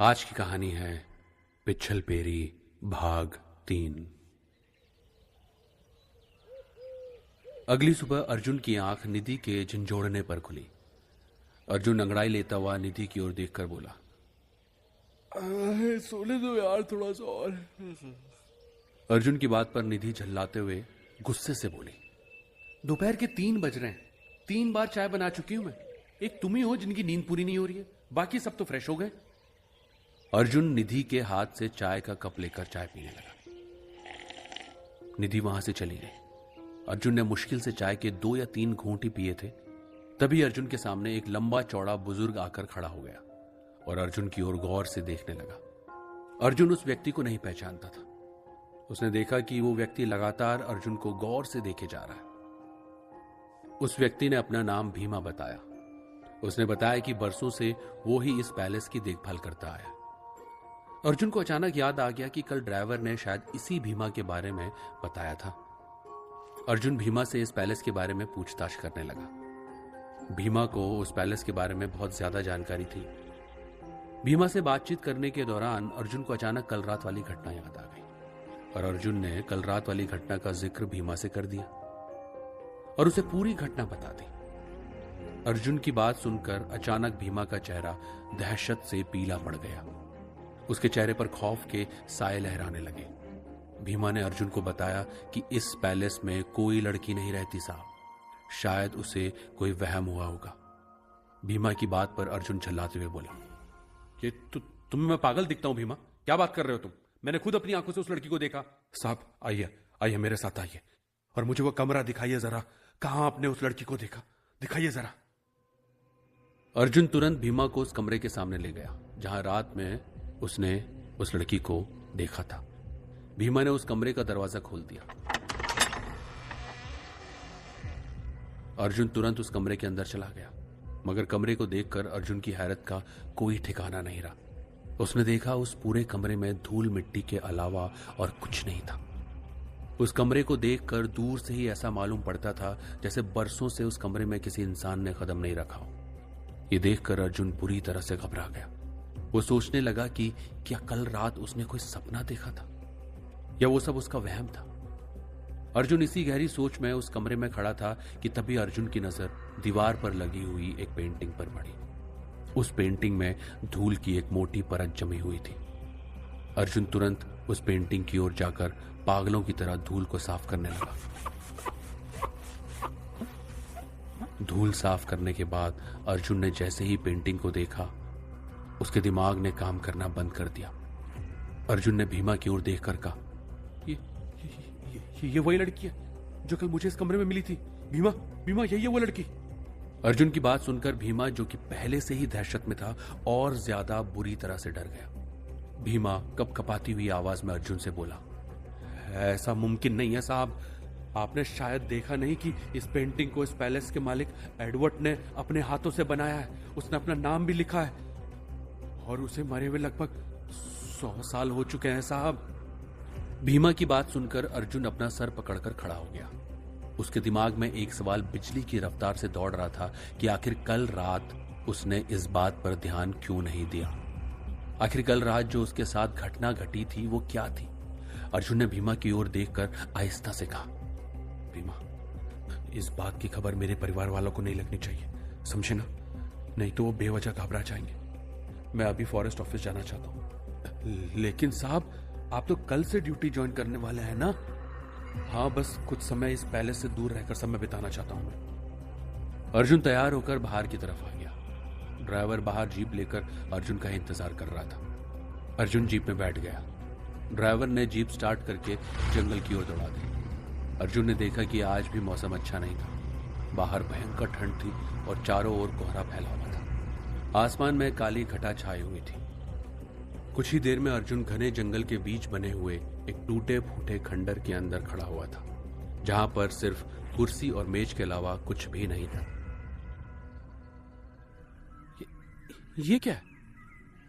आज की कहानी है पिच्छल पेरी भाग 3। अगली सुबह अर्जुन की आंख निधि के झंझोड़ने पर खुली। अर्जुन अंगड़ाई लेता हुआ निधि की ओर देखकर बोला, सोने दो यार थोड़ा सा और। अर्जुन की बात पर निधि झल्लाते हुए गुस्से से बोली, दोपहर के 3 बज रहे हैं, 3 बार चाय बना चुकी हूं मैं। एक तुम ही हो जिनकी नींद पूरी नहीं हो रही है, बाकी सब तो फ्रेश हो गए। अर्जुन निधि के हाथ से चाय का कप लेकर चाय पीने लगा। निधि वहां से चली गई। अर्जुन ने मुश्किल से चाय के 2 या 3 घूंट ही पिए थे, तभी अर्जुन के सामने एक लंबा चौड़ा बुजुर्ग आकर खड़ा हो गया और अर्जुन की ओर गौर से देखने लगा। अर्जुन उस व्यक्ति को नहीं पहचानता था। उसने देखा कि वो व्यक्ति लगातार अर्जुन को गौर से देखे जा रहा है। उस व्यक्ति ने अपना नाम भीमा बताया। उसने बताया कि बरसों से वो ही इस पैलेस की देखभाल करता आया। अर्जुन को अचानक याद आ गया कि कल ड्राइवर ने शायद इसी भीमा के बारे में बताया था। अर्जुन भीमा से इस पैलेस के बारे में पूछताछ करने लगा। भीमा को उस पैलेस के बारे में बहुत ज्यादा जानकारी थी। भीमा से बातचीत करने के दौरान अर्जुन को अचानक कल रात वाली घटना याद आ गई और अर्जुन ने कल रात वाली घटना का जिक्र भीमा से कर दिया और उसे पूरी घटना बता दी। अर्जुन की बात सुनकर अचानक भीमा का चेहरा दहशत से पीला पड़ गया। उसके चेहरे पर खौफ के साए लहराने लगे। भीमा ने अर्जुन को बताया कि इस पैलेस में कोई लड़की नहीं रहती साहब, शायद उसे कोई वहम हुआ होगा। भीमा की बात पर अर्जुन झल्लाते हुए बोला, ये तुम्हें मैं पागल दिखता हूं भीमा? क्या बात कर रहे हो तुम? मैंने खुद अपनी आंखों से उस लड़की को देखा। साहब आइए मेरे साथ आइए और मुझे वो कमरा दिखाइए जरा। कहां आपने उस लड़की को देखा? दिखाइए जरा। अर्जुन तुरंत भीमा को उस कमरे के सामने ले गया जहां रात में उसने उस लड़की को देखा था। भीमा ने उस कमरे का दरवाजा खोल दिया। अर्जुन तुरंत उस कमरे के अंदर चला गया, मगर कमरे को देखकर अर्जुन की हैरत का कोई ठिकाना नहीं रहा। उसने देखा उस पूरे कमरे में धूल मिट्टी के अलावा और कुछ नहीं था। उस कमरे को देखकर दूर से ही ऐसा मालूम पड़ता था जैसे बरसों से उस कमरे में किसी इंसान ने कदम नहीं रखा हो। ये देखकर अर्जुन बुरी तरह से घबरा गया। वो सोचने लगा कि क्या कल रात उसने कोई सपना देखा था या वो सब उसका वहम था। अर्जुन इसी गहरी सोच में उस कमरे में खड़ा था कि तभी अर्जुन की नजर दीवार पर लगी हुई एक पेंटिंग पर पड़ी। उस पेंटिंग में धूल की एक मोटी परत जमी हुई थी। अर्जुन तुरंत उस पेंटिंग की ओर जाकर पागलों की तरह धूल को साफ करने लगा। धूल साफ करने के बाद अर्जुन ने जैसे ही पेंटिंग को देखा, उसके दिमाग ने काम करना बंद कर दिया। अर्जुन ने भीमा की ओर देखकर कहा, ये वही लड़की है जो कल मुझे इस कमरे में मिली थी। भीमा यही है वो लड़की। अर्जुन की बात सुनकर भीमा, जो कि पहले से ही दहशत में था, और ज्यादा बुरी तरह से डर गया। भीमा कपकपाती हुई आवाज में अर्जुन से बोला, ऐसा मुमकिन नहीं है साहब। आपने शायद देखा नहीं कि इस पेंटिंग को इस पैलेस के मालिक एडवर्ड ने अपने हाथों से बनाया है। उसने अपना नाम भी लिखा है और उसे मरे हुए लगभग 100 साल हो चुके हैं साहब। भीमा की बात सुनकर अर्जुन अपना सर पकड़कर खड़ा हो गया। उसके दिमाग में एक सवाल बिजली की रफ्तार से दौड़ रहा था कि आखिर कल रात उसने इस बात पर ध्यान क्यों नहीं दिया। आखिर कल रात जो उसके साथ घटना घटी थी वो क्या थी? अर्जुन ने भीमा की ओर देखकर आहिस्ता से कहा, भीमा, इस बात की खबर मेरे परिवार वालों को नहीं लगनी चाहिए, समझे ना? नहीं तो वो बेवजह घबरा जाएंगे। मैं अभी फॉरेस्ट ऑफिस जाना चाहता हूं। लेकिन साहब, आप तो कल से ड्यूटी ज्वाइन करने वाले हैं ना? हाँ, बस कुछ समय इस पैलेस से दूर रहकर समय बिताना चाहता हूं मैं। अर्जुन तैयार होकर बाहर की तरफ आ गया। ड्राइवर बाहर जीप लेकर अर्जुन का इंतजार कर रहा था। अर्जुन जीप में बैठ गया। ड्राइवर ने जीप स्टार्ट करके जंगल की ओर दौड़ा दी। अर्जुन ने देखा कि आज भी मौसम अच्छा नहीं था। बाहर भयंकर ठंड थी और चारों ओर कोहरा फैला हुआ था। आसमान में काली घटा छाई हुई थी। कुछ ही देर में अर्जुन घने जंगल के बीच बने हुए एक टूटे फूटे खंडर के अंदर खड़ा हुआ था, जहां पर सिर्फ कुर्सी और मेज के अलावा कुछ भी नहीं था। ये क्या है?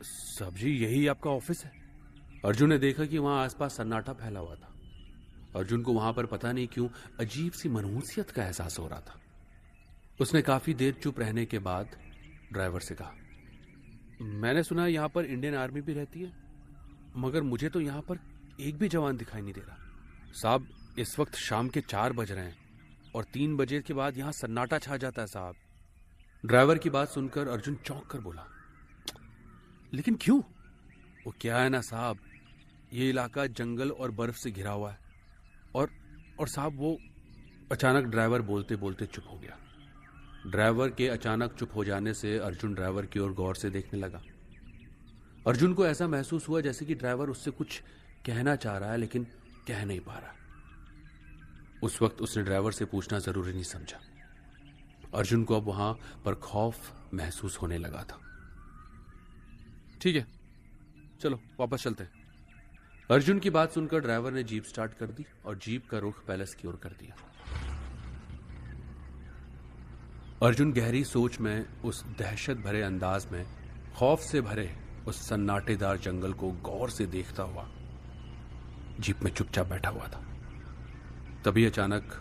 सब्जी, यही आपका ऑफिस है? अर्जुन ने देखा कि वहां आसपास सन्नाटा फैला हुआ था। अर्जुन को वहां पर पता नहीं क्यों अजीब सी मनहूसियत का एहसास हो रहा था। उसने काफी देर चुप रहने के बाद ड्राइवर से कहा, मैंने सुना यहाँ पर इंडियन आर्मी भी रहती है, मगर मुझे तो यहाँ पर एक भी जवान दिखाई नहीं दे रहा। साहब, इस वक्त शाम के 4 बज रहे हैं और 3 बजे के बाद यहाँ सन्नाटा छा जाता है साहब। ड्राइवर की बात सुनकर अर्जुन चौंक कर बोला, लेकिन क्यों? वो क्या है ना साहब, ये इलाका जंगल और बर्फ से घिरा हुआ है। और साहब, वो अचानक ड्राइवर बोलते बोलते चुप हो गया। ड्राइवर के अचानक चुप हो जाने से अर्जुन ड्राइवर की ओर गौर से देखने लगा। अर्जुन को ऐसा महसूस हुआ जैसे कि ड्राइवर उससे कुछ कहना चाह रहा है लेकिन कह नहीं पा रहा। उस वक्त उसने ड्राइवर से पूछना जरूरी नहीं समझा। अर्जुन को अब वहां पर खौफ महसूस होने लगा था। ठीक है, चलो वापस चलते हैं। अर्जुन की बात सुनकर ड्राइवर ने जीप स्टार्ट कर दी और जीप का रुख पैलेस की ओर कर दिया। अर्जुन गहरी सोच में, उस दहशत भरे अंदाज में, खौफ से भरे उस सन्नाटेदार जंगल को गौर से देखता हुआ जीप में चुपचाप बैठा हुआ था। तभी अचानक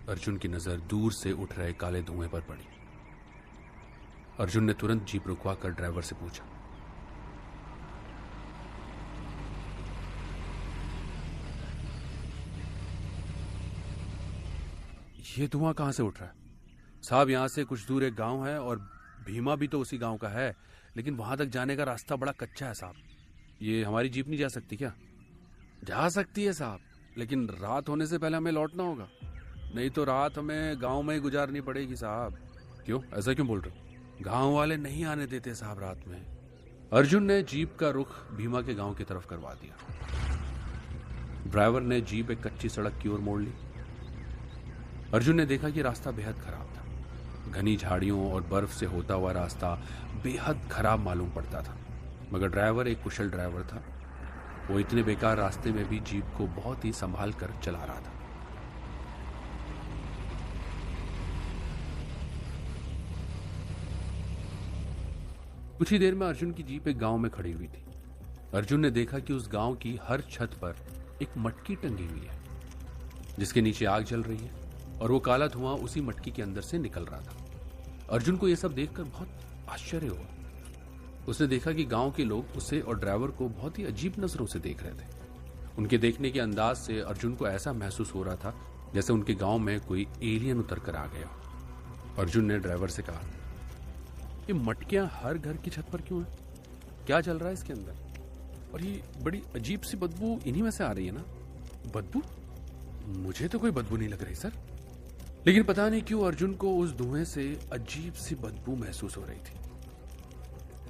अर्जुन की नजर दूर से उठ रहे काले धुएं पर पड़ी। अर्जुन ने तुरंत जीप रुकवा कर ड्राइवर से पूछा, ये धुआं कहां से उठ रहा है? साहब, यहां से कुछ दूर एक गांव है और भीमा भी तो उसी गांव का है, लेकिन वहां तक जाने का रास्ता बड़ा कच्चा है साहब। ये हमारी जीप नहीं जा सकती क्या? जा सकती है साहब, लेकिन रात होने से पहले हमें लौटना होगा, नहीं तो रात हमें गांव में ही गुजारनी पड़ेगी साहब। क्यों, ऐसा क्यों बोल रहे हो? गांव वाले नहीं आने देते साहब रात में। अर्जुन ने जीप का रुख भीमा के गांव की तरफ करवा दिया। ड्राइवर ने जीप एक कच्ची सड़क की ओर मोड़ ली। अर्जुन ने देखा कि रास्ता बेहद खराब था। घनी झाड़ियों और बर्फ से होता हुआ रास्ता बेहद खराब मालूम पड़ता था, मगर ड्राइवर एक कुशल ड्राइवर था। वो इतने बेकार रास्ते में भी जीप को बहुत ही संभाल कर चला रहा था। कुछ ही देर में अर्जुन की जीप एक गांव में खड़ी हुई थी। अर्जुन ने देखा कि उस गांव की हर छत पर एक मटकी टंगी हुई है, जिसके नीचे आग जल रही है और वो काला धुआं उसी मटकी के अंदर से निकल रहा था। अर्जुन को यह सब देखकर बहुत आश्चर्य हुआ। उसने देखा कि गांव के लोग उसे और ड्राइवर को बहुत ही अजीब नजरों से देख रहे थे। उनके देखने के अंदाज से अर्जुन को ऐसा महसूस हो रहा था जैसे उनके गांव में कोई एलियन उतर कर आ गया। अर्जुन ने ड्राइवर से कहा, ये मटकियां हर घर की छत पर क्यों है? क्या चल रहा है इसके अंदर? और ये बड़ी अजीब सी बदबू इन्हीं में से आ रही है ना? बदबू? मुझे तो कोई बदबू नहीं लग रही सर, लेकिन पता नहीं क्यों अर्जुन को उस धुएं से अजीब सी बदबू महसूस हो रही थी।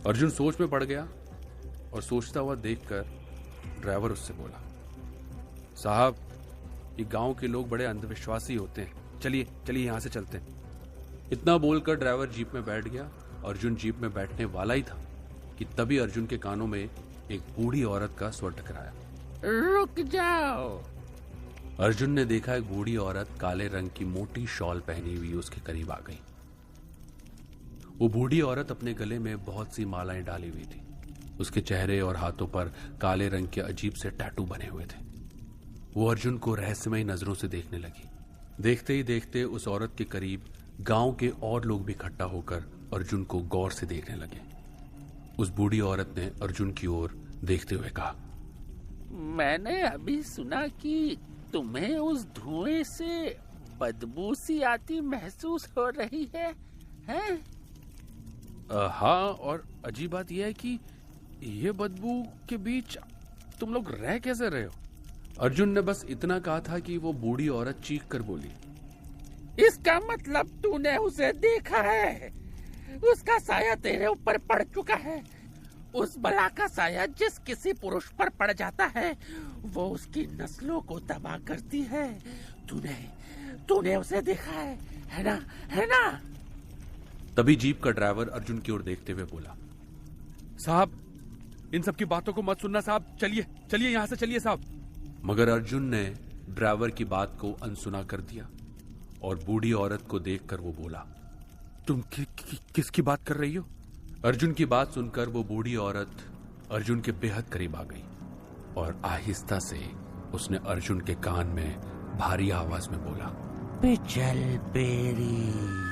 अर्जुन सोच में पड़ गया और सोचता हुआ देखकर ड्राइवर उससे बोला, साहब, ये गांव के लोग बड़े अंधविश्वासी होते हैं, चलिए चलिए यहां से चलते हैं। इतना बोलकर ड्राइवर जीप में बैठ गया। अर्जुन जीप में बैठने वाला ही था कि तभी अर्जुन के कानों में एक बूढ़ी औरत का स्वर टकराया, रुक जाओ। अर्जुन ने देखा एक बूढ़ी औरत काले रंग की मोटी शॉल पहनी हुई उसके करीब आ गई। वो बूढ़ी औरत अपने गले में बहुत सी मालाएं डाली हुई थी। उसके चेहरे और हाथों पर काले रंग के अजीब से टैटू बने हुए थे। वो अर्जुन को रहस्यमयी नजरों से देखने लगी। देखते ही देखते उस औरत के करीब गांव के और लोग भी इकट्ठा होकर अर्जुन को गौर से देखने लगे। उस बूढ़ी औरत ने अर्जुन की ओर देखते हुए कहा, मैंने अभी सुना कि तुम्हें उस धुएं से बदबू सी आती महसूस हो रही है, हैं? हाँ, और अजीब बात यह है कि ये बदबू के बीच तुम लोग रह कैसे रहे हो? अर्जुन ने बस इतना कहा था कि वो बूढ़ी औरत चीख कर बोली, इसका मतलब तूने उसे देखा है? उसका साया तेरे ऊपर पड़ चुका है। उस बला का साया जिस किसी पुरुष पर पड़ जाता है वो उसकी नस्लों को तबाह करती है। तूने उसे देखा है ना? है ना? तभी जीप का ड्राइवर अर्जुन की ओर देखते हुए बोला, साहब, इन सब की बातों को मत सुनना साहब, चलिए चलिए यहां से चलिए साहब। मगर अर्जुन ने ड्राइवर की बात को अनसुना कर दिया और बूढ़ी औरत को देखकर वो बोला, तुम किसकी बात कर रही हो? अर्जुन की बात सुनकर वो बूढ़ी औरत अर्जुन के बेहद करीब आ गई और आहिस्ता से उसने अर्जुन के कान में भारी आवाज में बोला, पिचल बेरी।